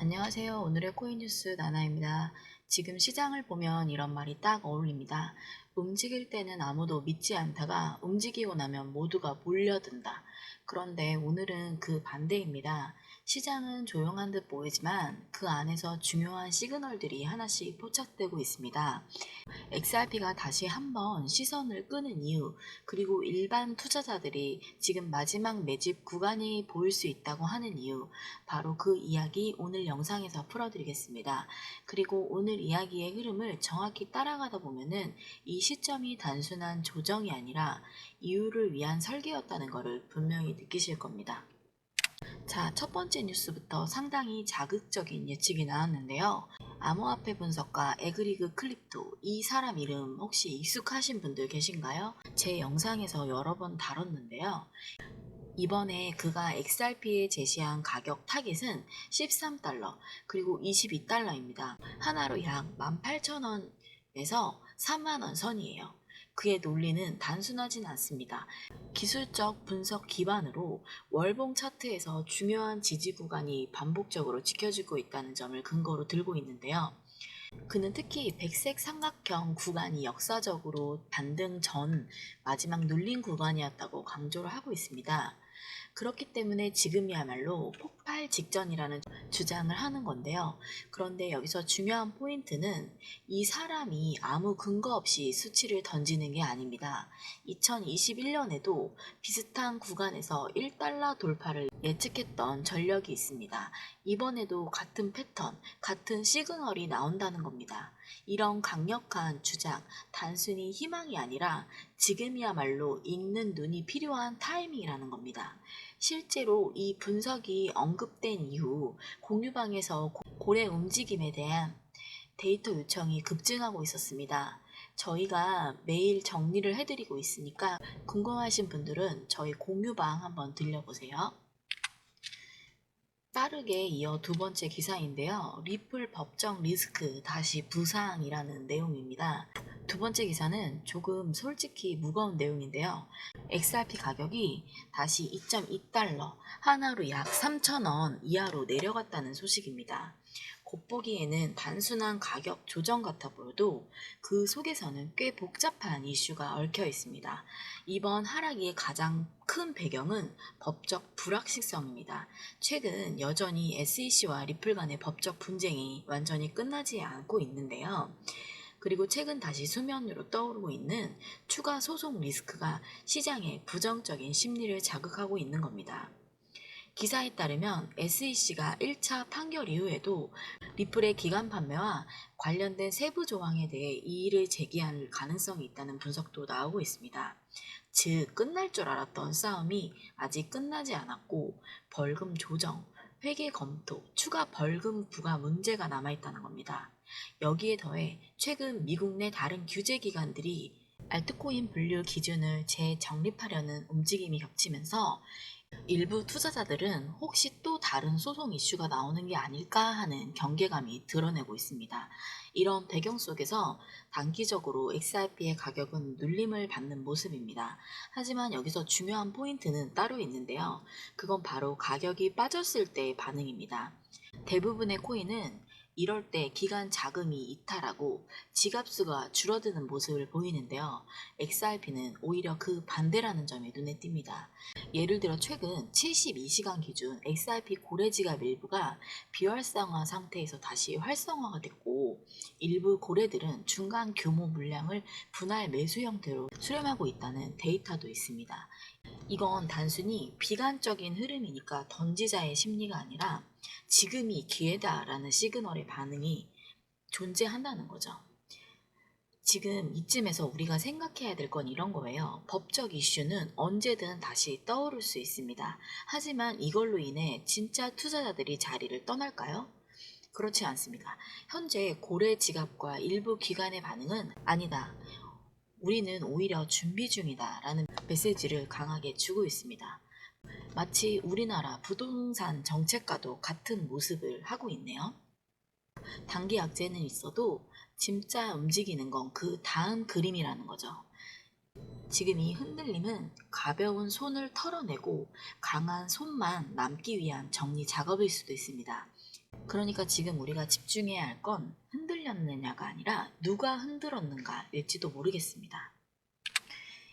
안녕하세요. 오늘의 코인 뉴스 나나입니다. 지금 시장을 보면 이런 말이 딱 어울립니다. 움직일 때는 아무도 믿지 않다가 움직이고 나면 모두가 몰려든다. 그런데 오늘은 그 반대입니다. 시장은 조용한 듯 보이지만 그 안에서 중요한 시그널들이 하나씩 포착되고 있습니다. XRP가 다시 한번 시선을 끄는 이유, 그리고 일반 투자자들이 지금 마지막 매집 구간이 보일 수 있다고 하는 이유, 바로 그 이야기 오늘 영상에서 풀어드리겠습니다. 그리고 오늘 이야기의 흐름을 정확히 따라가다 보면은 이 시점이 단순한 조정이 아니라 이유를 위한 설계였다는 것을 분명히 느끼실 겁니다. 자, 첫 번째 뉴스부터 상당히 자극적인 예측이 나왔는데요. 암호화폐 분석가 에그리그 클립토, 이 사람 이름 혹시 익숙하신 분들 계신가요? 제 영상에서 여러 번 다뤘는데요. 이번에 그가 XRP에 제시한 가격 타깃은 13달러 그리고 22달러입니다. 하나로 약 18,000원에서 3만원 선이에요. 그의 논리는 단순하진 않습니다. 기술적 분석 기반으로 월봉 차트에서 중요한 지지 구간이 반복적으로 지켜지고 있다는 점을 근거로 들고 있는데요. 그는 특히 백색 삼각형 구간이 역사적으로 반등 전 마지막 눌림 구간이었다고 강조를 하고 있습니다. 그렇기 때문에 지금이야말로 폭발 직전이라는 주장을 하는 건데요. 그런데 여기서 중요한 포인트는 이 사람이 아무 근거 없이 수치를 던지는 게 아닙니다. 2021년에도 비슷한 구간에서 1달러 돌파를 예측했던 전력이 있습니다. 이번에도 같은 패턴, 같은 시그널이 나온다는 겁니다. 이런 강력한 주장, 단순히 희망이 아니라 지금이야말로 읽는 눈이 필요한 타이밍이라는 겁니다. 실제로 이 분석이 언급된 이후 공유방에서 고래 움직임에 대한 데이터 요청이 급증하고 있었습니다. 저희가 매일 정리를 해드리고 있으니까 궁금하신 분들은 저희 공유방 한번 들려보세요. 빠르게 이어 두 번째 기사인데요. 리플 법정 리스크 다시 부상이라는 내용입니다. 두 번째 기사는 조금 솔직히 무거운 내용인데요. XRP 가격이 다시 2.2달러, 하나로 약 3,000원 이하로 내려갔다는 소식입니다. 겉보기에는 단순한 가격 조정 같아 보여도 그 속에서는 꽤 복잡한 이슈가 얽혀 있습니다. 이번 하락의 가장 큰 배경은 법적 불확실성입니다. 최근 여전히 SEC와 리플 간의 법적 분쟁이 완전히 끝나지 않고 있는데요. 그리고 최근 다시 수면 위로 떠오르고 있는 추가 소송 리스크가 시장의 부정적인 심리를 자극하고 있는 겁니다. 기사에 따르면 SEC가 1차 판결 이후에도 리플의 기간 판매와 관련된 세부 조항에 대해 이의를 제기할 가능성이 있다는 분석도 나오고 있습니다. 즉, 끝날 줄 알았던 싸움이 아직 끝나지 않았고 벌금 조정, 회계 검토, 추가 벌금 부과 문제가 남아있다는 겁니다. 여기에 더해 최근 미국 내 다른 규제 기관들이 알트코인 분류 기준을 재정립하려는 움직임이 겹치면서 일부 투자자들은 혹시 또 다른 소송 이슈가 나오는 게 아닐까 하는 경계감이 드러내고 있습니다. 이런 배경 속에서 단기적으로 XRP의 가격은 눌림을 받는 모습입니다. 하지만 여기서 중요한 포인트는 따로 있는데요. 그건 바로 가격이 빠졌을 때의 반응입니다. 대부분의 코인은 이럴 때 기간 자금이 이탈하고 지갑수가 줄어드는 모습을 보이는데요. XRP는 오히려 그 반대라는 점이 눈에 띕니다. 예를 들어 최근 72시간 기준 XRP 고래 지갑 일부가 비활성화 상태에서 다시 활성화가 됐고, 일부 고래들은 중간 규모 물량을 분할 매수 형태로 수렴하고 있다는 데이터도 있습니다. 이건 단순히 비관적인 흐름이니까 던지자의 심리가 아니라 지금이 기회다라는 시그널의 반응이 존재한다는 거죠. 지금 이쯤에서 우리가 생각해야 될 건 이런 거예요. 법적 이슈는 언제든 다시 떠오를 수 있습니다. 하지만 이걸로 인해 진짜 투자자들이 자리를 떠날까요? 그렇지 않습니다. 현재 고래 지갑과 일부 기관의 반응은 아니다. 우리는 오히려 준비 중이다 라는 메시지를 강하게 주고 있습니다. 마치 우리나라 부동산 정책과도 같은 모습을 하고 있네요. 단기 악재는 있어도 진짜 움직이는 건 그 다음 그림이라는 거죠. 지금 이 흔들림은 가벼운 손을 털어내고 강한 손만 남기 위한 정리 작업일 수도 있습니다. 그러니까 지금 우리가 집중해야 할 건 흔들렸느냐가 아니라 누가 흔들었는가일지도 모르겠습니다.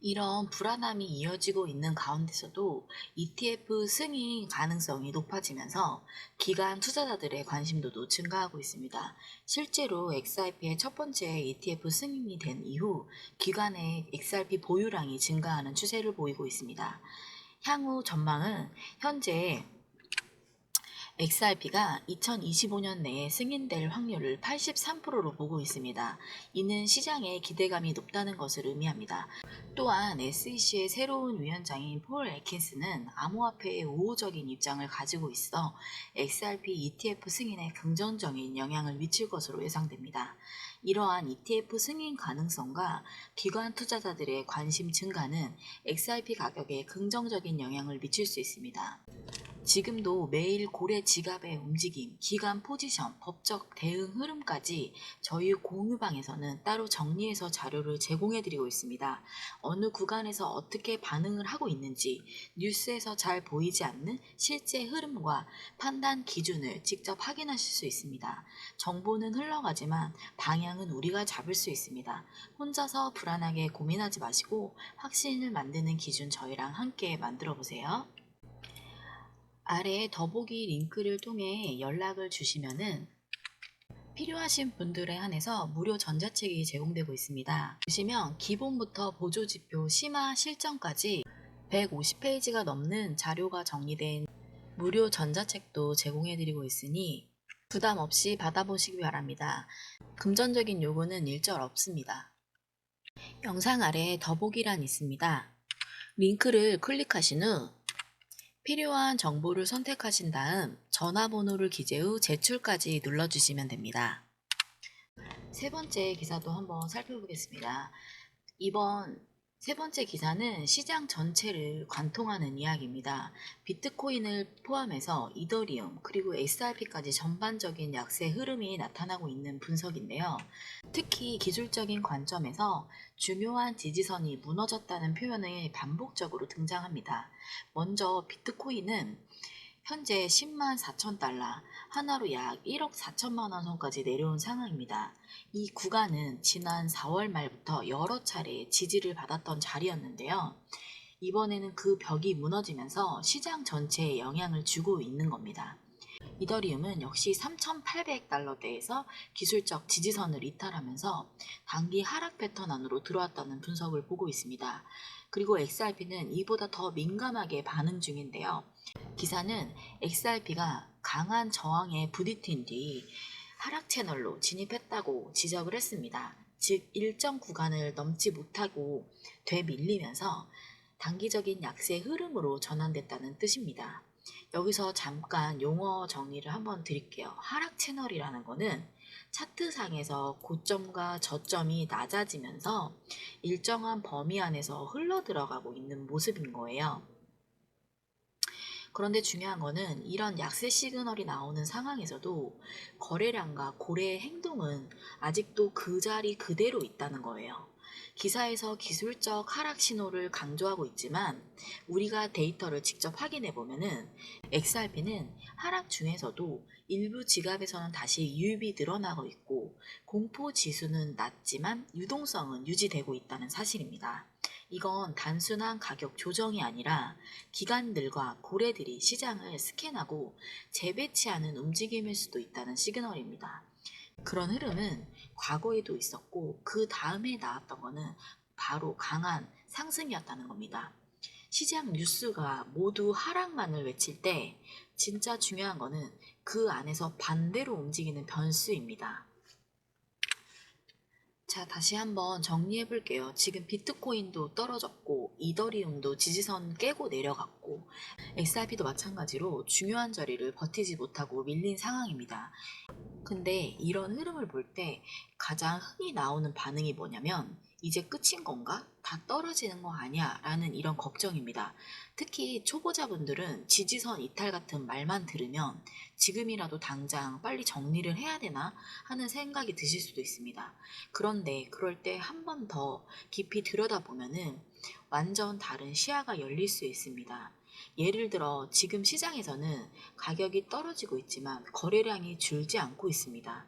이런 불안함이 이어지고 있는 가운데서도 ETF 승인 가능성이 높아지면서 기관 투자자들의 관심도도 증가하고 있습니다. 실제로 XRP의 첫 번째 ETF 승인이 된 이후 기관의 XRP 보유량이 증가하는 추세를 보이고 있습니다. 향후 전망은 현재 XRP가 2025년 내에 승인될 확률을 83%로 보고 있습니다. 이는 시장의 기대감이 높다는 것을 의미합니다. 또한 SEC의 새로운 위원장인 폴 애킨스는 암호화폐에 우호적인 입장을 가지고 있어 XRP ETF 승인에 긍정적인 영향을 미칠 것으로 예상됩니다. 이러한 ETF 승인 가능성과 기관 투자자들의 관심 증가는 XRP 가격에 긍정적인 영향을 미칠 수 있습니다. 지금도 매일 고래 지갑의 움직임, 기간 포지션, 법적 대응 흐름까지 저희 공유방에서는 따로 정리해서 자료를 제공해드리고 있습니다. 어느 구간에서 어떻게 반응을 하고 있는지, 뉴스에서 잘 보이지 않는 실제 흐름과 판단 기준을 직접 확인하실 수 있습니다. 정보는 흘러가지만 방향은 우리가 잡을 수 있습니다. 혼자서 불안하게 고민하지 마시고 확신을 만드는 기준 저희랑 함께 만들어 보세요. 아래에 더보기 링크를 통해 연락을 주시면은 필요하신 분들에 한해서 무료 전자책이 제공되고 있습니다. 보시면 기본부터 보조지표 심화 실전까지 150페이지가 넘는 자료가 정리된 무료 전자책도 제공해드리고 있으니 부담 없이 받아보시기 바랍니다. 금전적인 요구는 일절 없습니다. 영상 아래에 더보기란 있습니다. 링크를 클릭하신 후 필요한 정보를 선택하신 다음 전화번호를 기재 후 제출까지 눌러주시면 됩니다. 세 번째 기사도 한번 살펴보겠습니다. 이번 세 번째 기사는 시장 전체를 관통하는 이야기입니다. 비트코인을 포함해서 이더리움 그리고 XRP까지 전반적인 약세 흐름이 나타나고 있는 분석인데요. 특히 기술적인 관점에서 중요한 지지선이 무너졌다는 표현이 반복적으로 등장합니다. 먼저 비트코인은 현재 10만 4천 달러, 하나로 약 1억 4천만 원 선까지 내려온 상황입니다. 이 구간은 지난 4월 말부터 여러 차례 지지를 받았던 자리였는데요. 이번에는 그 벽이 무너지면서 시장 전체에 영향을 주고 있는 겁니다. 이더리움은 역시 3,800달러대에서 기술적 지지선을 이탈하면서 단기 하락 패턴 안으로 들어왔다는 분석을 보고 있습니다. 그리고 XRP는 이보다 더 민감하게 반응 중인데요. 기사는 XRP가 강한 저항에 부딪힌 뒤 하락 채널로 진입했다고 지적을 했습니다. 즉 일정 구간을 넘지 못하고 되밀리면서 단기적인 약세 흐름으로 전환됐다는 뜻입니다. 여기서 잠깐 용어 정리를 한번 드릴게요. 하락 채널이라는 거는 차트상에서 고점과 저점이 낮아지면서 일정한 범위 안에서 흘러 들어가고 있는 모습인 거예요. 그런데 중요한 거는 이런 약세 시그널이 나오는 상황에서도 거래량과 고래의 행동은 아직도 그 자리 그대로 있다는 거예요. 기사에서 기술적 하락 신호를 강조하고 있지만 우리가 데이터를 직접 확인해 보면은 XRP는 하락 중에서도 일부 지갑에서는 다시 유입이 늘어나고 있고 공포 지수는 낮지만 유동성은 유지되고 있다는 사실입니다. 이건 단순한 가격 조정이 아니라 기관들과 고래들이 시장을 스캔하고 재배치하는 움직임일 수도 있다는 시그널입니다. 그런 흐름은 과거에도 있었고 그 다음에 나왔던 거는 바로 강한 상승이었다는 겁니다. 시장 뉴스가 모두 하락만을 외칠 때 진짜 중요한 거는 그 안에서 반대로 움직이는 변수입니다. 자, 다시 한번 정리해 볼게요. 지금 비트코인도 떨어졌고, 이더리움도 지지선 깨고 내려갔고, XRP도 마찬가지로 중요한 자리를 버티지 못하고 밀린 상황입니다. 근데 이런 흐름을 볼 때 가장 흔히 나오는 반응이 뭐냐면 이제 끝인 건가? 다 떨어지는 거 아니야? 라는 이런 걱정입니다. 특히 초보자분들은 지지선 이탈 같은 말만 들으면 지금이라도 당장 빨리 정리를 해야 되나 하는 생각이 드실 수도 있습니다. 그런데 그럴 때 한 번 더 깊이 들여다보면은 완전 다른 시야가 열릴 수 있습니다. 예를 들어 지금 시장에서는 가격이 떨어지고 있지만 거래량이 줄지 않고 있습니다.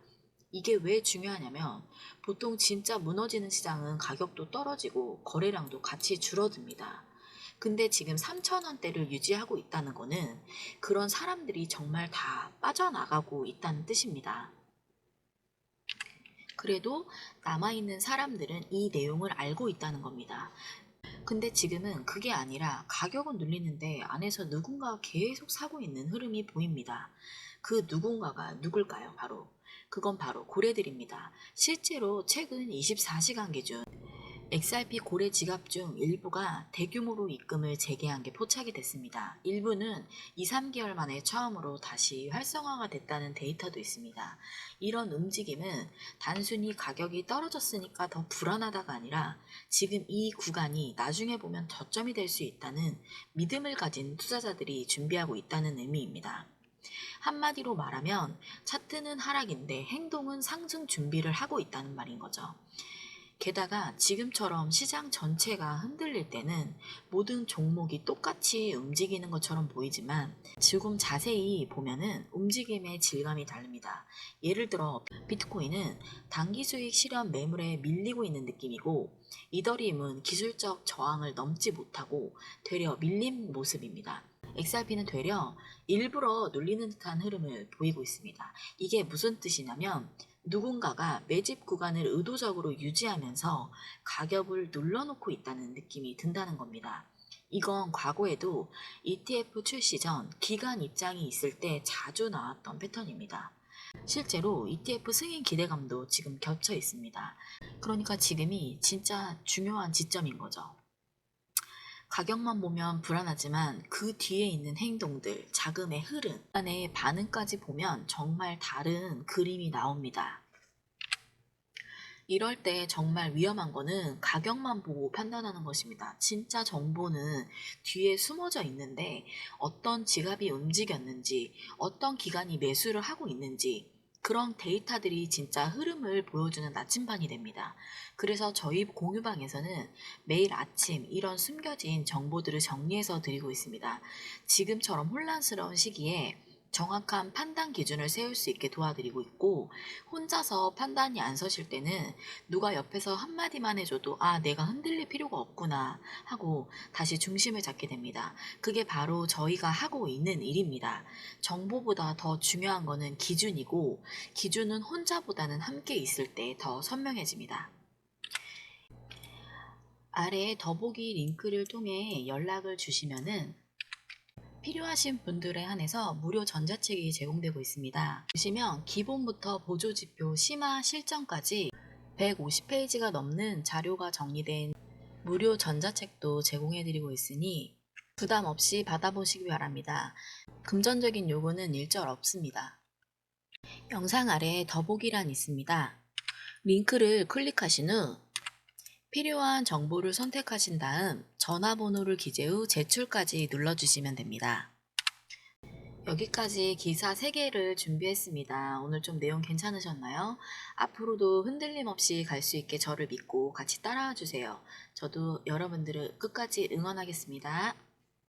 이게 왜 중요하냐면 보통 진짜 무너지는 시장은 가격도 떨어지고 거래량도 같이 줄어듭니다. 근데 지금 3,000원대를 유지하고 있다는 거는 그런 사람들이 정말 다 빠져나가고 있다는 뜻입니다. 그래도 남아있는 사람들은 이 내용을 알고 있다는 겁니다. 근데 지금은 그게 아니라 가격은 눌리는데 안에서 누군가가 계속 사고 있는 흐름이 보입니다. 그 누군가가 누굴까요? 그건 바로 고래들입니다. 실제로 최근 24시간 기준 XRP 고래 지갑 중 일부가 대규모로 입금을 재개한 게 포착이 됐습니다. 일부는 2, 3개월 만에 처음으로 다시 활성화가 됐다는 데이터도 있습니다. 이런 움직임은 단순히 가격이 떨어졌으니까 더 불안하다가 아니라 지금 이 구간이 나중에 보면 저점이 될 수 있다는 믿음을 가진 투자자들이 준비하고 있다는 의미입니다. 한마디로 말하면 차트는 하락인데 행동은 상승 준비를 하고 있다는 말인 거죠. 게다가 지금처럼 시장 전체가 흔들릴 때는 모든 종목이 똑같이 움직이는 것처럼 보이지만 조금 자세히 보면은 움직임의 질감이 다릅니다. 예를 들어 비트코인은 단기 수익 실현 매물에 밀리고 있는 느낌이고 이더리움은 기술적 저항을 넘지 못하고 되려 밀린 모습입니다. XRP는 되려 일부러 눌리는 듯한 흐름을 보이고 있습니다. 이게 무슨 뜻이냐면 누군가가 매집 구간을 의도적으로 유지하면서 가격을 눌러놓고 있다는 느낌이 든다는 겁니다. 이건 과거에도 ETF 출시 전 기간 입장이 있을 때 자주 나왔던 패턴입니다. 실제로 ETF 승인 기대감도 지금 겹쳐 있습니다. 그러니까 지금이 진짜 중요한 지점인 거죠. 가격만 보면 불안하지만 그 뒤에 있는 행동들, 자금의 흐름, 안에 반응까지 보면 정말 다른 그림이 나옵니다. 이럴 때 정말 위험한 거는 가격만 보고 판단하는 것입니다. 진짜 정보는 뒤에 숨어져 있는데 어떤 지갑이 움직였는지, 어떤 기관이 매수를 하고 있는지, 그런 데이터들이 진짜 흐름을 보여주는 나침반이 됩니다. 그래서 저희 공유방에서는 매일 아침 이런 숨겨진 정보들을 정리해서 드리고 있습니다. 지금처럼 혼란스러운 시기에 정확한 판단 기준을 세울 수 있게 도와드리고 있고 혼자서 판단이 안 서실 때는 누가 옆에서 한마디만 해줘도 아 내가 흔들릴 필요가 없구나 하고 다시 중심을 잡게 됩니다. 그게 바로 저희가 하고 있는 일입니다. 정보보다 더 중요한 거는 기준이고 기준은 혼자보다는 함께 있을 때 더 선명해집니다. 아래 더보기 링크를 통해 연락을 주시면은 필요하신 분들에 한해서 무료 전자책이 제공되고 있습니다. 보시면 기본부터 보조지표, 심화, 실전까지 150페이지가 넘는 자료가 정리된 무료 전자책도 제공해드리고 있으니 부담 없이 받아보시기 바랍니다. 금전적인 요구는 일절 없습니다. 영상 아래에 더보기란 있습니다. 링크를 클릭하신 후 필요한 정보를 선택하신 다음 전화번호를 기재 후 제출까지 눌러주시면 됩니다. 여기까지 기사 3개를 준비했습니다. 오늘 좀 내용 괜찮으셨나요? 앞으로도 흔들림 없이 갈 수 있게 저를 믿고 같이 따라와 주세요. 저도 여러분들을 끝까지 응원하겠습니다.